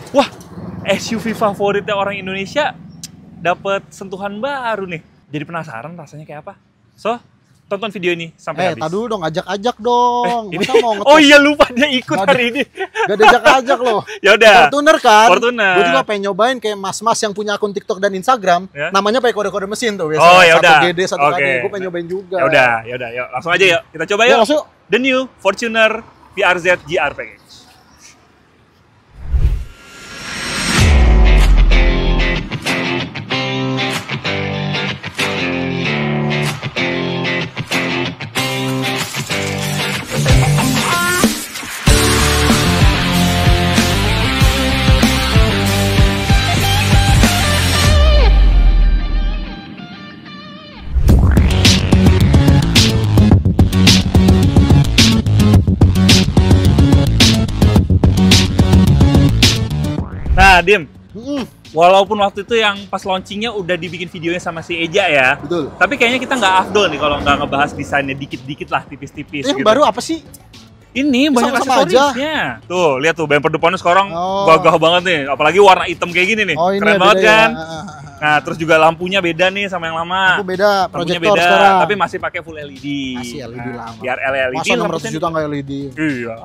Wah, SUV favoritnya orang Indonesia dapat sentuhan baru nih. Jadi penasaran rasanya kayak apa. So, tonton video ini sampai habis. Tadi dulu dong, ajak-ajak dong. Ini... Masa mau ngetes? Oh iya, lupa dia ikut hari ini. Gak diajak-ajak loh. Ya udah. Fortuner kan? Fortuner. Gue juga pengen nyobain kayak mas-mas yang punya akun TikTok dan Instagram. Ya? Namanya pakai kode-kode mesin tuh biasanya. Oh ya udah. 1 GD, 1 KD. Gue pengen nyobain juga. Ya udah, yuk langsung aja yuk. Kita coba yuk. Ya, langsung. The new Fortuner VRZ GR Package. Nah, Dim, walaupun waktu itu yang pas launchingnya udah dibikin videonya sama si Eja ya. Betul. Tapi kayaknya kita nggak afdol nih kalau nggak ngebahas desainnya dikit-dikit lah, tipis-tipis. Yang gitu. baru apa sih? Ini banyak Sama-sama aksesorisnya. Tuh, lihat tuh bumper depannya sekarang gagah banget nih. Apalagi warna hitam kayak gini nih. Oh, ini keren banget ya. kan? Nah, terus juga lampunya beda nih sama yang lama. Lampu beda, Lampunya proyektor beda, sekarang. tapi masih pakai full LED. Masih LED lama. Biar LED. Masa 600 juta nggak LED? Iya.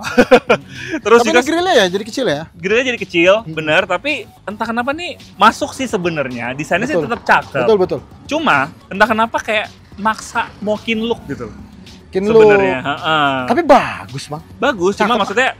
Terus tapi juga grillnya ya jadi kecil ya? grillnya jadi kecil, bener. Tapi entah kenapa nih masuk sih sebenarnya. Desainnya sih tetap cakep. Betul. Cuma entah kenapa kayak maksa mau kin look gitu. Kin Sebenarnya. Tapi bagus bang. Bagus, cuma Cakep. maksudnya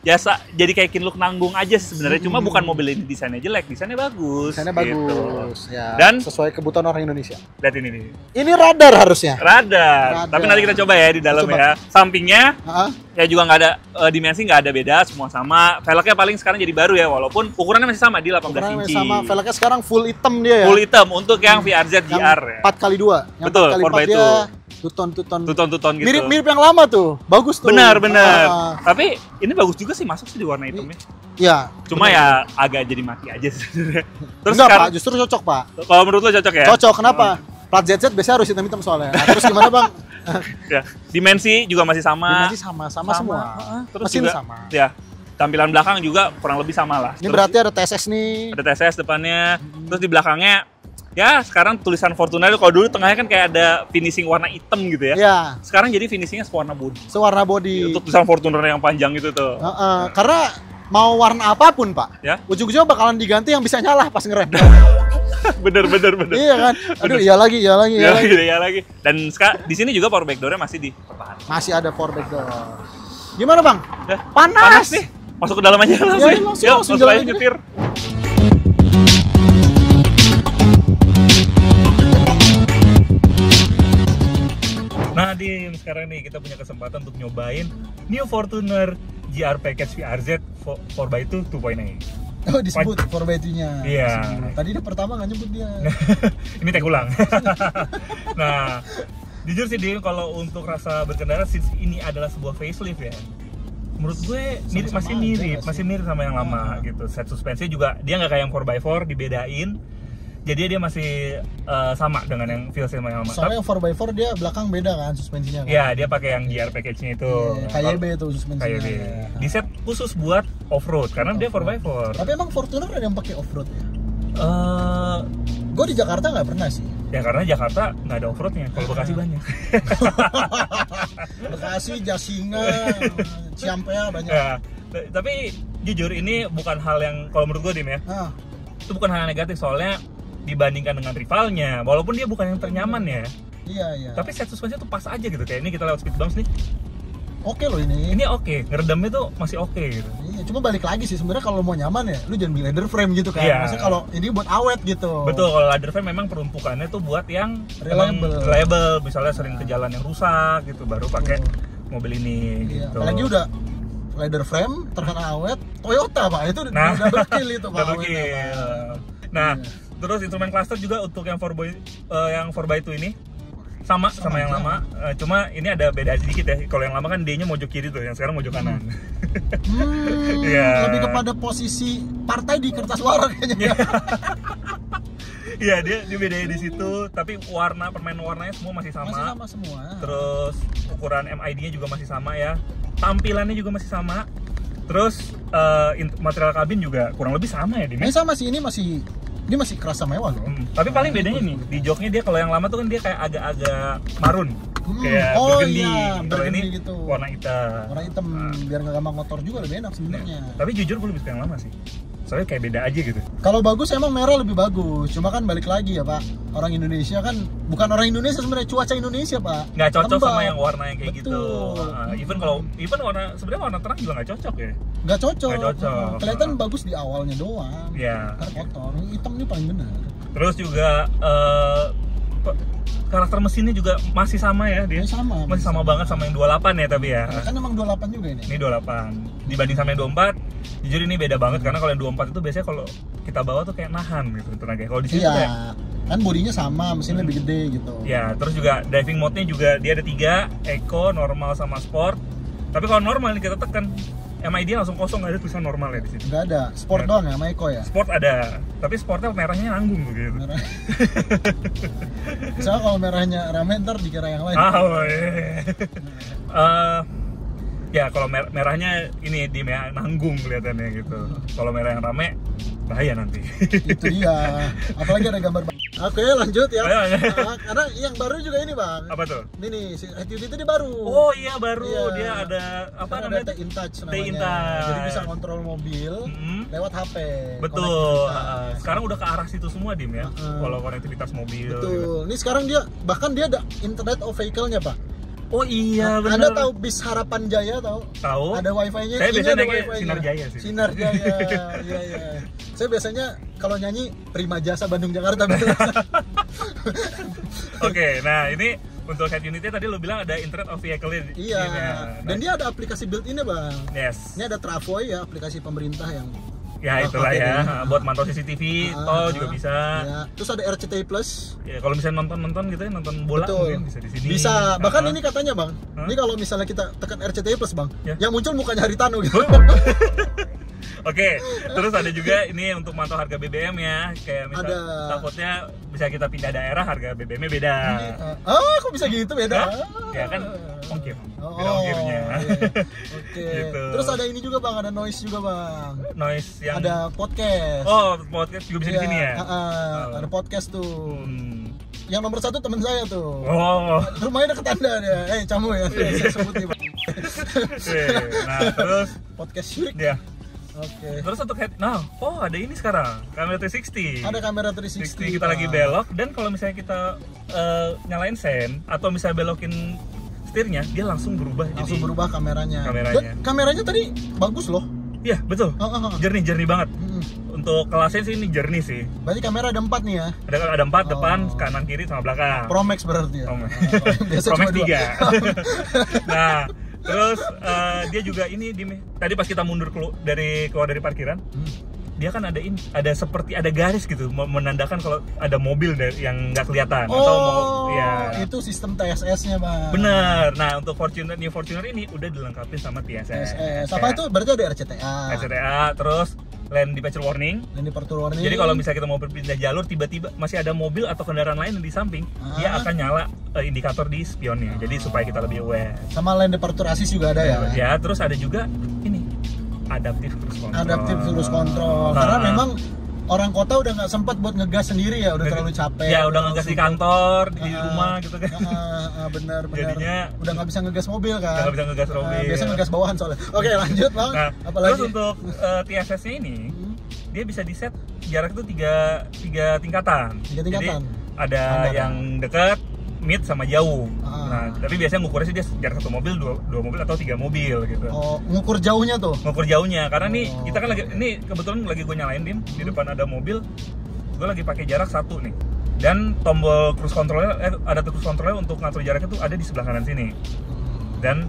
biasa jadi kayak kin look nanggung aja sih sebenarnya. Cuma bukan mobil ini desainnya jelek, desainnya bagus. Desainnya gitu. bagus ya. Dan sesuai kebutuhan orang Indonesia. Lihat ini nih. Ini radar harusnya. Radar. Tapi nanti kita coba ya di dalam Coba. ya. Sampingnya Heeh. ya juga nggak ada dimensi, nggak ada beda, semua sama. Velgnya paling sekarang jadi baru ya, walaupun ukurannya masih sama di 18 Ukurannya inci. sama, velgnya sekarang full hitam dia ya. Full hitam untuk yang VRZ GR ya. 4x2. Yang Betul, 4x4 4x2. dia tuton. Tuton gitu. Mirip yang lama tuh. Bagus tuh. Benar. Ah. Tapi ini bagus juga sih masuk sih di warna hitamnya. Iya. Cuma ya agak jadi mati aja sebenarnya. Terus Enggak sekarang, Pak, justru cocok Pak. kalau menurut lo cocok ya? Cocok, kenapa? Plat ZZ biasanya harus hitam-hitam soalnya. Nah, terus gimana Bang? Ya, dimensi juga masih sama. Dimensi sama semua. Terus Mesin juga, sama. Ya, tampilan belakang juga kurang lebih sama lah. Ini Terus berarti ada TSS nih. ada TSS depannya. Terus di belakangnya ya sekarang tulisan Fortuner itu, kalau dulu tengahnya kan kayak ada finishing warna hitam gitu ya. Iya. Sekarang jadi finishingnya sewarna body. Sewarna body. Untuk tulisan Fortuner yang panjang itu tuh. Karena mau warna apapun Pak, Ya. ujung-ujungnya bakalan diganti yang bisa nyala pas ngerem. bener. Iya kan? Aduh, iya lagi. Ya lagi. Dan di sini juga power back door-nya masih dipertahankan. Masih ada power back door. Gimana Bang? Ya, Panas nih. Masuk ke dalam aja langsung. Ya, langsung Yuk, jalan aja aja. nyetir. Nah, Dim, sekarang nih kita punya kesempatan untuk nyobain New Fortuner GR Package VRZ 4x2 2.8. Oh, disebut 4x2-nya. Iya. Tadi dia pertama nggak nyebut dia. Ini tag ulang. Nah, jujur sih Dim, kalau untuk rasa berkendara since ini adalah sebuah facelift ya. Menurut gue masih mirip sama yang lama gitu. Set suspensi juga dia nggak kayak yang 4x4 dibedain. Jadi dia masih sama dengan yang feel sama yang lama. Soalnya yang 4x4 dia belakang beda kan suspensinya kan. Iya, dia pakai yang GR package-nya itu. KYB itu suspensinya. KYB. Di set khusus buat off-road karena dia 4x4. Tapi emang Fortuner ada yang pakai off-road ya? Gue di Jakarta nggak pernah sih. Ya karena Jakarta nggak ada off-roadnya, kalau Bekasi banyak. Bekasi, Jasinga, Ciampea banyak. Ya, tapi jujur ini bukan hal yang, kalau menurut gue Dim ya, itu bukan hal yang negatif soalnya dibandingkan dengan rivalnya, walaupun dia bukan yang ternyaman ya. Iya. Tapi set suspensi tuh pas aja gitu, kayak ini kita lewat speed bumps nih. Oke loh ini. Ini oke, ngeredamnya tuh masih oke gitu. Iya, cuma balik lagi sih sebenarnya kalau mau nyaman ya, lu jangan beli leather frame gitu kan. Iya. Maksudnya kalau ini buat awet gitu. Betul, kalau leather frame memang peruntukannya tuh buat yang Reliable. misalnya sering ke jalan yang rusak gitu, baru pakai mobil ini Iya. gitu. Apalagi udah leather frame terkenal awet, Toyota Pak, itu udah kill itu Pak. Double kill. Nah, terus instrumen cluster juga untuk yang 4x2 ini sama yang lama, cuma ini ada beda sedikit ya. Kalau yang lama kan D-nya mojok kiri tuh, yang sekarang mojok kanan. Lebih kepada posisi partai di kertas suara kayaknya. Iya, dia bedain di situ, tapi permain warnanya semua masih sama. Masih sama semua. Terus ukuran MID-nya juga masih sama ya. Tampilannya juga masih sama. Terus material kabin juga kurang lebih sama ya, Dim? Sama sih, ini masih kerasa mewah loh. Tapi paling bedanya nih, di joknya dia kalau yang lama tuh kan dia kayak agak-agak marun. Kayak burgundy. Iya, Kalau ini gitu. warna hitam. Warna hitam biar nggak gampang kotor juga, lebih enak sebenarnya. Tapi jujur gue lebih suka yang lama sih. Soalnya kayak beda aja gitu. Kalau bagus emang merah lebih bagus. Cuma kan balik lagi ya Pak, orang Indonesia kan bukan orang Indonesia sebenarnya, cuaca Indonesia Pak. Nggak cocok Lembab. sama yang warna yang kayak gitu. Betul. Even warna sebenarnya warna terang juga nggak cocok ya. Nggak cocok. Nggak cocok. Kelihatan bagus di awalnya doang. Iya. Karena kotor. Hitam ini paling benar. Terus juga karakter mesinnya juga masih sama ya dia. Masih sama banget sama yang 28 ya tapi ya. Kan emang 28 juga ini. Ini 28. Dibanding sama yang 24, jujur ini beda banget karena kalau yang 24 itu biasanya kalau kita bawa tuh kayak nahan gitu tenaganya. Kalau di sini tuh kayak kan bodinya sama, mesinnya lebih gede gitu. Ya, terus juga driving mode-nya juga dia ada 3, Eco, normal sama sport. Tapi kalau normal nih kita tekan MID langsung kosong, nggak ada tulisan normal ya di sini. Nggak ada, sport doang ya, sama Eco ya? Sport ada, tapi sportnya merahnya nanggung begitu. Merah. Misalnya kalau merahnya rame ntar dikira yang lain. Ya kalau merahnya ini di nanggung kelihatannya gitu. Kalau merah yang rame bahaya nanti. Itu dia. Apalagi ada gambar. Oke, lanjut ya. Karena yang baru juga ini Bang. Apa tuh? Ini nih, si Activity ini baru. Oh iya baru. Iya. Dia ada apa namanya? T-InTouch namanya. T-InTouch. Jadi bisa kontrol mobil lewat HP. Betul. Sekarang udah ke arah situ semua Dim ya. Kalau konektivitas mobil. Betul. Gitu. Ini sekarang bahkan dia ada Internet of Vehicle-nya Pak. Oh iya benar. Anda tahu bis Harapan Jaya tahu? Tahu. Ada wifi-nya. Saya biasanya naik wifi-nya. Sinar Jaya sih. Sinar Jaya. Iya. Saya biasanya kalau nyanyi Prima Jasa Bandung Jakarta. Oke, nah ini untuk head unitnya tadi lo bilang ada Internet of Vehicle. Iya. Dan dia ada aplikasi built-in-nya Bang. Yes. Ini ada Travoy ya, aplikasi pemerintah yang ya itulah ya, buat mantau CCTV, tol juga bisa. Ya. Terus ada RCTI Plus. Ya kalau misalnya nonton gitu ya, nonton bola mungkin bisa di sini. Bisa. Bahkan ini katanya Bang, ini kalau misalnya kita tekan RCTI Plus Bang, yang muncul mukanya Haritano gitu. Oke, terus ada juga ini untuk mantau harga BBM ya, kayak misalnya takutnya bisa kita pindah daerah harga BBM-nya beda. Kok bisa gitu beda? Ya kan ongkir, beda ongkirnya. Oke. Gitu. Terus ada ini juga Bang, ada noise juga Bang. Noise yang ada podcast. Oh, podcast juga bisa di sini ya? Ada podcast tuh. Yang nomor 1 teman saya tuh. Rumahnya deket Anda dia. Camu ya. Saya sebut nih Bang. Nah, terus podcast Syrik. Ya. Oke. Terus untuk head, ada ini sekarang kamera 360. Ada kamera 360. Kita lagi belok dan kalau misalnya kita nyalain sen atau misalnya belokin setirnya, dia langsung berubah kameranya. Dan Kameranya. kameranya tadi bagus loh. Iya betul. Jernih banget. Untuk kelasnya sih ini jernih sih. Berarti kamera ada 4 nih ya? Ada 4 depan, kanan, kiri sama belakang. Pro Max berarti ya. Pro Max 3. Nah. Terus dia juga ini tadi pas kita mundur keluar dari parkiran, dia kan ada seperti ada garis gitu menandakan kalau ada mobil yang nggak kelihatan itu sistem TSS-nya Bang. Bener. Nah untuk New Fortuner ini udah dilengkapi sama TSS. Apa itu? Berarti ada RCTA. Terus lane departure warning. Jadi kalau misalnya kita mau berpindah jalur, tiba-tiba masih ada mobil atau kendaraan lain di samping, dia akan nyala indikator di spionnya. Jadi supaya kita lebih aware. Sama lane departure assist juga ada ya? Ya, terus ada juga ini adaptive cruise control. Karena memang orang kota udah nggak sempat buat ngegas sendiri ya, udah terlalu capek. Ya udah ngegas di kantor, di rumah gitu kan. Benar. Jadinya udah nggak bisa ngegas mobil kan. Nggak bisa ngegas mobil. Biasa ngegas bawahan soalnya. Oke, lanjut Bang. Nah, apalagi? Terus untuk TSS-nya ini, dia bisa di set jarak itu tiga tingkatan. Jadi ada yang dekat, mid sama jauh. Nah, tapi biasanya ngukurnya sih dia jarak 1 mobil, 2 mobil atau 3 mobil gitu. Ngukur jauhnya tuh? Ngukur jauhnya, karena nih kita kan ini kebetulan lagi gue nyalain Dim, di depan ada mobil, gue lagi pakai jarak 1 nih. Dan tombol cruise controlnya, ada cruise controlnya untuk ngatur jaraknya tuh ada di sebelah kanan sini. Dan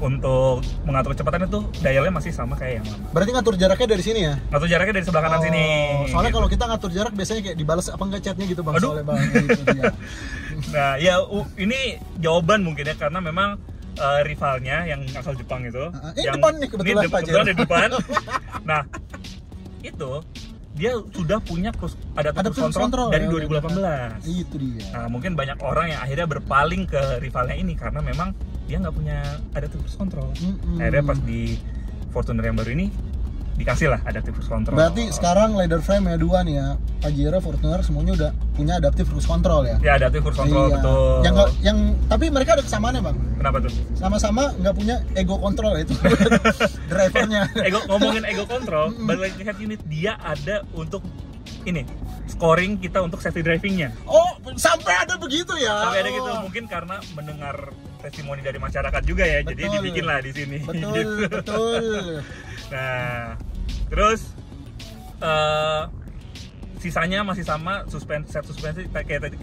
untuk mengatur kecepatannya tuh dialnya masih sama kayak yang lama. Berarti ngatur jaraknya dari sini ya? Ngatur jaraknya dari sebelah kanan sini. Soalnya kalau kita ngatur jarak biasanya kayak dibalas apa enggak chatnya gitu Bang. Aduh. Soalnya Bang gitu dia. Nah ya ini jawaban mungkin ya, karena memang rivalnya yang asal Jepang itu. Ini depan nih kebetulan Pak Kebetulan di depan. Nah itu dia sudah punya adaptive cruise control dari 2018. Itu dia. Nah mungkin banyak orang yang akhirnya berpaling ke rivalnya ini karena memang dia nggak punya adaptive cruise control. Akhirnya pas Fortuner yang baru ini dikasih lah adaptive cruise control. Berarti sekarang leather frame ya 2 nih ya, Pajero, Fortuner semuanya udah punya adaptive cruise control ya? Ya adaptive cruise control, iya. betul. Tapi mereka ada kesamaannya bang. Kenapa tuh? Sama-sama nggak punya ego control itu drivernya. Ngomongin ego control, balik lagi ke head unit, dia ada untuk ini scoring kita untuk safety drivingnya. Oh, sampai ada begitu ya? Sampai ada gitu, mungkin karena mendengar testimoni dari masyarakat juga ya, betul. jadi dibikin lah di sini. Betul, gitu. betul. Nah, terus sisanya masih sama, set suspensi kayak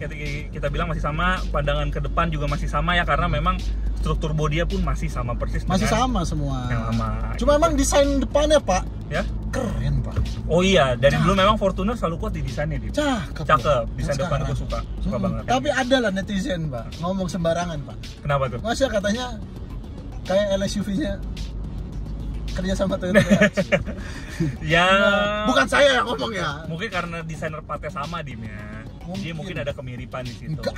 kita bilang masih sama, pandangan ke depan juga masih sama ya, karena memang struktur bodinya pun masih sama persis. Masih sama semua. Yang lama. Cuma gitu. emang desain depannya pak, ya keren pak. Oh iya, dari dulu memang Fortuner selalu kuat di desainnya dia. Cakep. Desain depan gue suka banget. Tapi ada lah netizen pak, ngomong sembarangan pak. Kenapa tuh? Masih katanya kayak LSUV-nya kerja sama Toyota. Ya, bukan saya yang ngomong ya. Mungkin karena desainer partnya sama Dimnya. Jadi mungkin ada kemiripan di situ. Enggak.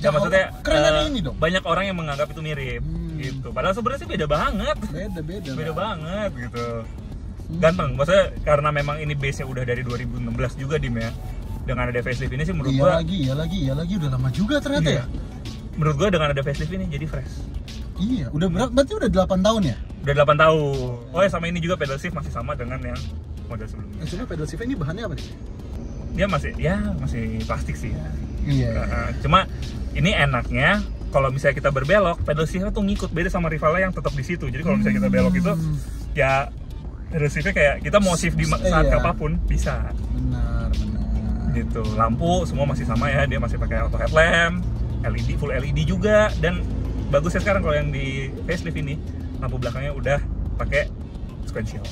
Ya, maksudnya keren ini dong. Banyak orang yang menganggap itu mirip gitu. Padahal sebenarnya sih beda banget. Beda banget gitu. Ganteng. Maksudnya karena memang ini base-nya udah dari 2016 juga Dim ya. Dengan ada facelift ini sih menurut gua. Iya lagi udah lama juga ternyata ya. Menurut gua dengan ada facelift ini jadi fresh. Iya, udah berarti udah 8 tahun ya? Udah 8 tahun. Oh ya, sama ini juga pedal shift masih sama dengan yang model sebelumnya. Cuma pedal shift ini bahannya apa nih? Dia masih plastik sih. Iya. Cuma ini enaknya kalau misalnya kita berbelok, pedal shiftnya tuh ngikut, beda sama rivalnya yang tetap di situ. Jadi kalau misalnya kita belok itu ya pedal shiftnya kayak kita mau shift di saat apapun bisa. Benar. Gitu. Lampu semua masih sama ya, dia masih pakai auto headlamp, LED, full LED juga, dan bagusnya sekarang kalau yang di facelift ini lampu belakangnya udah pakai sequential.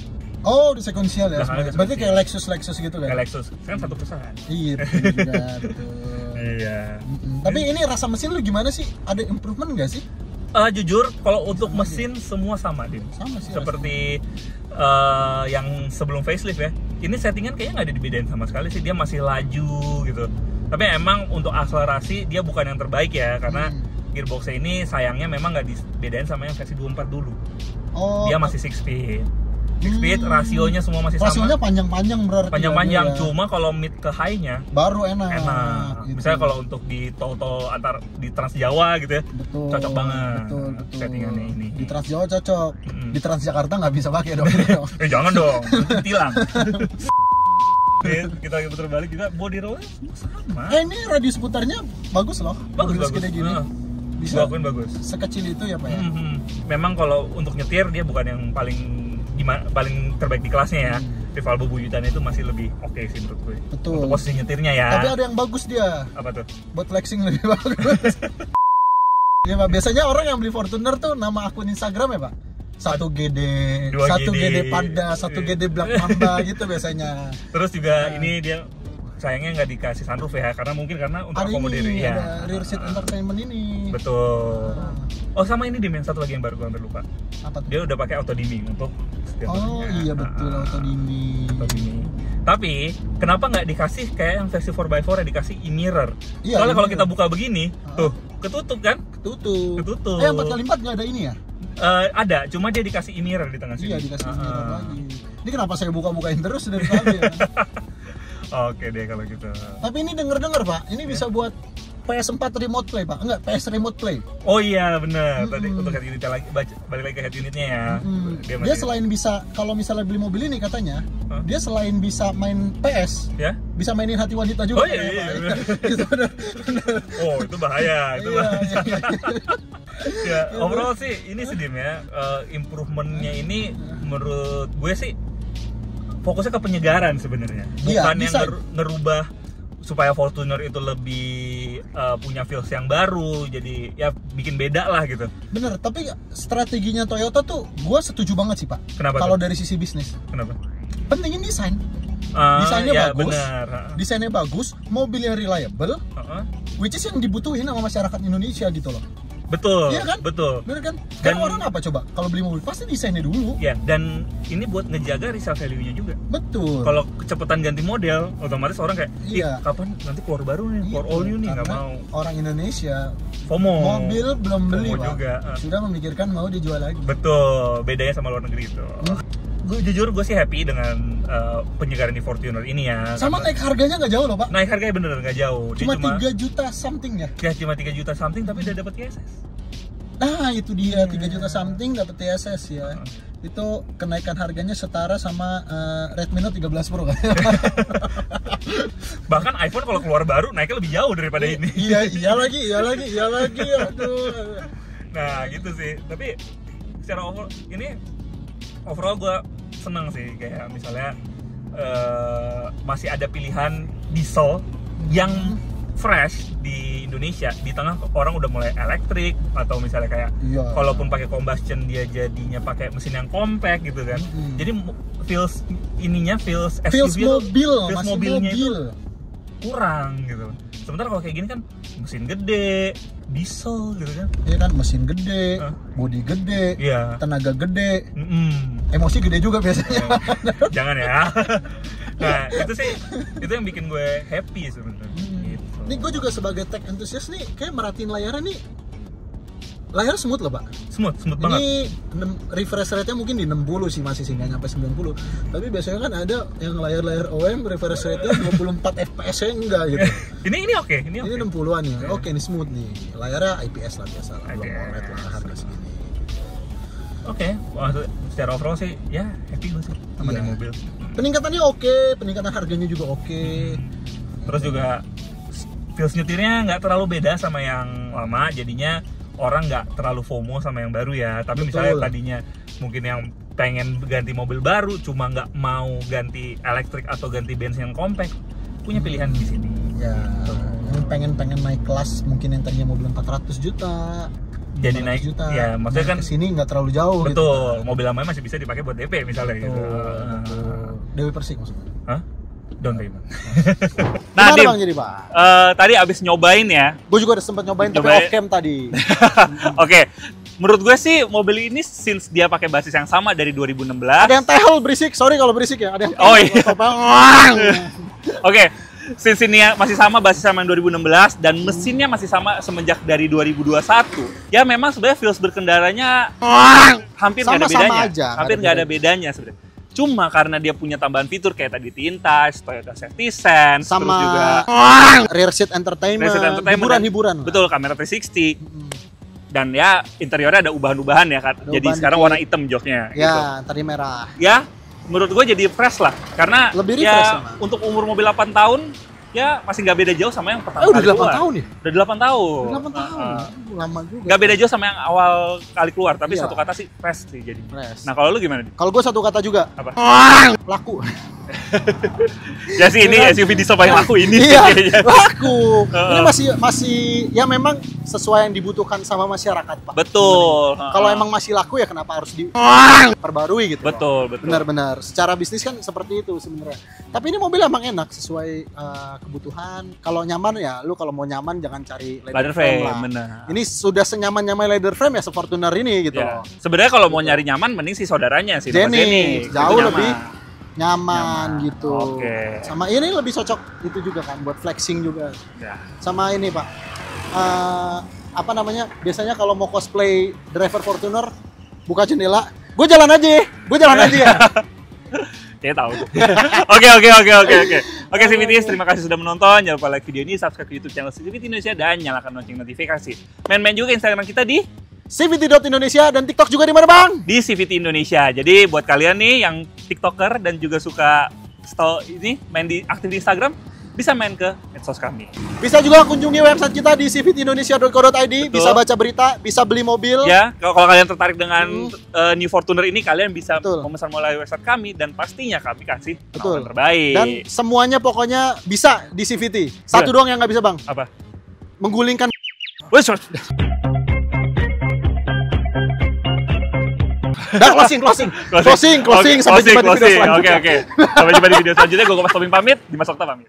Oh, di sequential ya. Berarti kayak Lexus gitu kan? Kayak Lexus, kan satu perusahaan. Iya, betul. Iya. Tapi ini rasa mesin lu gimana sih? Ada improvement nggak sih? Jujur, kalau untuk mesin semua sama Dim. Sama sih. Seperti yang sebelum facelift ya. Ini settingan kayaknya nggak ada dibedain sama sekali sih. Dia masih laju gitu. Tapi emang untuk akselerasi dia bukan yang terbaik ya, karena gearboxnya ini sayangnya memang nggak dibedain sama yang versi 24 dulu. Oh, dia masih 6 speed. 6 speed, rasionya semua masih sama. Rasionya panjang-panjang berarti. Panjang-panjang, cuma kalau mid ke high-nya baru enak. Gitu. Misalnya kalau untuk di tol-tol antar di Trans Jawa gitu ya, cocok banget. Betul. Settingannya ini. Di Trans Jawa cocok. Di Trans Jakarta nggak bisa pakai dong. Jangan dong, tilang. Kita lagi putar balik juga, body roll sama. Ini radius putarnya bagus loh. Bagus. Gini. Bisa bagus. Sekecil itu ya Pak ya? Memang kalau untuk nyetir dia bukan yang paling terbaik di kelasnya ya. Rival bebuyutan itu masih lebih oke sih menurut gue. Betul. Untuk posisi nyetirnya ya. Tapi ada yang bagus dia. Apa tuh? Buat flexing lebih bagus. Ya Pak, biasanya orang yang beli Fortuner tuh nama akun Instagram ya Pak? 1GD, 1GD Panda, 1GD Black Mamba gitu biasanya. Terus juga ini dia sayangnya nggak dikasih sunroof ya, karena untuk akomodir ya. Ada rear seat entertainment ini. Betul. Oh sama ini Dim, yang satu lagi yang baru gue hampir lupa. Apa tuh? Dia udah pakai auto dimming untuk setiap iya betul, auto dimming. Tapi kenapa nggak dikasih kayak yang versi 4x4 yang dikasih e-mirror? Iya, soalnya kalau kita buka begini, tuh ketutup kan? Ketutup. Yang 4x4 nggak ada ini ya? Ada, cuma dia dikasih e-mirror di tengah sini. Iya, dikasih e-mirror lagi. Ini kenapa saya buka-bukain terus dari tadi ya? Oke deh kalau gitu. Tapi ini denger Pak, ini bisa buat PS4 remote play Pak, enggak PS remote play. Oh iya benar. Tadi untuk head unitnya lagi, balik lagi ke head unitnya ya. Dia selain bisa, kalau misalnya beli mobil ini katanya, dia selain bisa main PS, ya, bisa mainin hati wanita juga. Oh iya. Oh itu bahaya, itu bahaya. Ya overall sih ini sedih ya. Improvementnya ini menurut gue sih fokusnya ke penyegaran sebenarnya, bukan yang ngerubah supaya Fortuner itu lebih punya feels yang baru, jadi ya bikin beda lah gitu. Bener, tapi strateginya Toyota tuh gue setuju banget sih Pak. Kenapa? Kalau dari sisi bisnis. Kenapa? Pentingin desain. Desainnya ya, bagus, desainnya bagus, mobil yang reliable, which is yang dibutuhin sama masyarakat Indonesia gitu loh. Betul, Iya kan? betul. Bener kan? Sekarang orang apa coba? Kalau beli mobil pasti desainnya dulu. Ya, dan ini buat ngejaga resale value-nya juga. Betul. Kalau kecepatan ganti model, otomatis orang kayak, Iya. kapan nanti keluar baru nih, keluar all new nih, nggak Karena mau. orang Indonesia FOMO. mobil belum beli, FOMO Pak. juga. Sudah memikirkan mau dijual lagi. Betul, bedanya sama luar negeri itu. Gue jujur gue sih happy dengan penyegaran di Fortuner ini ya. Sama naik harganya nggak jauh loh, Pak. Naik harganya bener nggak jauh. Dia Cuma 3 juta something ya. Ya cuma 3 juta something tapi udah dapat TSS. Nah, itu dia 3 juta something dapat TSS ya. Itu kenaikan harganya setara sama Redmi Note 13 Pro kan. Bahkan iPhone kalau keluar baru naiknya lebih jauh daripada ini. iya lagi. Aduh. Nah, gitu sih. Tapi secara overall gue seneng sih, kayak misalnya masih ada pilihan diesel yang fresh di Indonesia di tengah orang udah mulai elektrik atau misalnya kayak kalaupun pakai combustion dia jadinya pakai mesin yang compact gitu kan. Jadi feels mobilnya itu kurang gitu. Sementara kalau kayak gini kan mesin gede, diesel gitu kan. Iya kan, mesin gede, bodi gede, tenaga gede, emosi gede juga biasanya. Jangan ya. Nah, itu yang bikin gue happy sebenarnya. Gitu. Ini gue juga sebagai tech enthusiast nih, kayak merhatiin layarnya nih. Layar smooth loh, Pak. Smooth banget. Ini refresh rate-nya mungkin di 60 sih, masih nggak nyampe 90. Tapi biasanya kan ada yang layar-layar OEM refresh rate-nya 24 FPS-nya enggak gitu. Ini oke. Ini 60-an ya. Oke, ini smooth nih. Layarnya IPS lah biasa lah, belum OLED lah harga segini. Oke, secara overall sih ya happy gue sih sama di mobil. Peningkatannya oke, peningkatan harganya juga oke. Terus juga feels nyetirnya nggak terlalu beda sama yang lama, jadinya orang nggak terlalu FOMO sama yang baru ya. Tapi misalnya tadinya mungkin yang pengen ganti mobil baru cuma nggak mau ganti elektrik atau ganti bensin yang compact, punya pilihan di sini. Ya, yang pengen naik kelas mungkin yang tadinya mobil 400 juta jadi naik juta. Ya maksudnya kan sini nggak terlalu jauh. Betul, gitu. mobil lamanya masih bisa dipakai buat DP misalnya gitu. Dewi Persik maksudnya. Hah? Down payment. Nah, Dim, Bang, jadi, Pak? Tadi abis nyobain ya. Gue juga udah sempat nyobain tapi off cam tadi. Oke. Menurut gue sih mobil ini since dia pakai basis yang sama dari 2016. Ada yang tehel berisik, sorry kalau berisik ya. Ada yang oh iya. Oke. Since ini masih sama basis sama yang 2016 dan mesinnya masih sama semenjak dari 2021. Ya memang sebenarnya feels berkendaranya hampir nggak ada bedanya. Hampir nggak ada bedanya sebenarnya. Cuma karena dia punya tambahan fitur kayak tadi tintas, Toyota Safety Sense, sama terus juga rear seat entertainment, hiburan-hiburan. Betul, kamera 360. Dan ya interiornya ada ubahan-ubahan ya kan. Jadi sekarang warna hitam joknya. Ya, tadi merah. Ya, menurut gue jadi fresh lah. Karena lebih ya refresh untuk umur mobil 8 tahun ya masih nggak beda jauh sama yang pertama udah kali 8 keluar. tahun ya? Udah 8 tahun. Udah 8 tahun. Lama juga. Nggak beda jauh sama yang awal kali keluar, tapi satu kata sih fresh sih jadi. Fresh. Nah, kalau lu gimana? Kalau gue satu kata juga. Apa? Laku. Ya sih ini SUV diesel paling laku ini. Iya, laku. Ini masih ya memang sesuai yang dibutuhkan sama masyarakat, Pak. Betul. Kalau emang masih laku ya kenapa harus diperbarui gitu. Betul. Benar-benar. Secara bisnis kan seperti itu sebenarnya. Tapi ini mobil emang enak sesuai kebutuhan. Kalau nyaman ya, lu kalau mau nyaman jangan cari leather frame lah. Bener. Ini sudah senyaman-nyaman leather frame ya Fortuner ini gitu. Ya. Sebenarnya kalau mau nyari nyaman mending si saudaranya sih. Jenny jauh lebih nyaman gitu. Oke. Sama ini lebih cocok itu juga kan buat flexing juga. Ya. Sama ini Pak. Apa namanya? Biasanya kalau mau cosplay driver Fortuner buka jendela, gue jalan aja ya. Kayaknya tahu tuh. Oke. Oke, CVTies, terima kasih sudah menonton. Jangan lupa like video ini, subscribe YouTube channel CVT Indonesia dan nyalakan lonceng notifikasi. Main juga Instagram kita di CVT.Indonesia dan TikTok juga di mana, Bang? Di CVT Indonesia. Jadi buat kalian nih yang TikToker dan juga suka aktif di Instagram, bisa main ke medsos kami. Bisa juga kunjungi website kita di cvtindonesia.co.id, bisa baca berita, bisa beli mobil. Ya, kalau kalian tertarik dengan New Fortuner ini, kalian bisa memesan melalui website kami dan pastinya kami kasih penawaran terbaik. Dan semuanya pokoknya bisa di CVT. Satu doang yang nggak bisa, Bang. Apa? Menggulingkan. Dah closing sampai jumpa di video selanjutnya. Oke. Sampai jumpa di video selanjutnya. Gue Mas Tobing pamit, Dimas Okta pamit.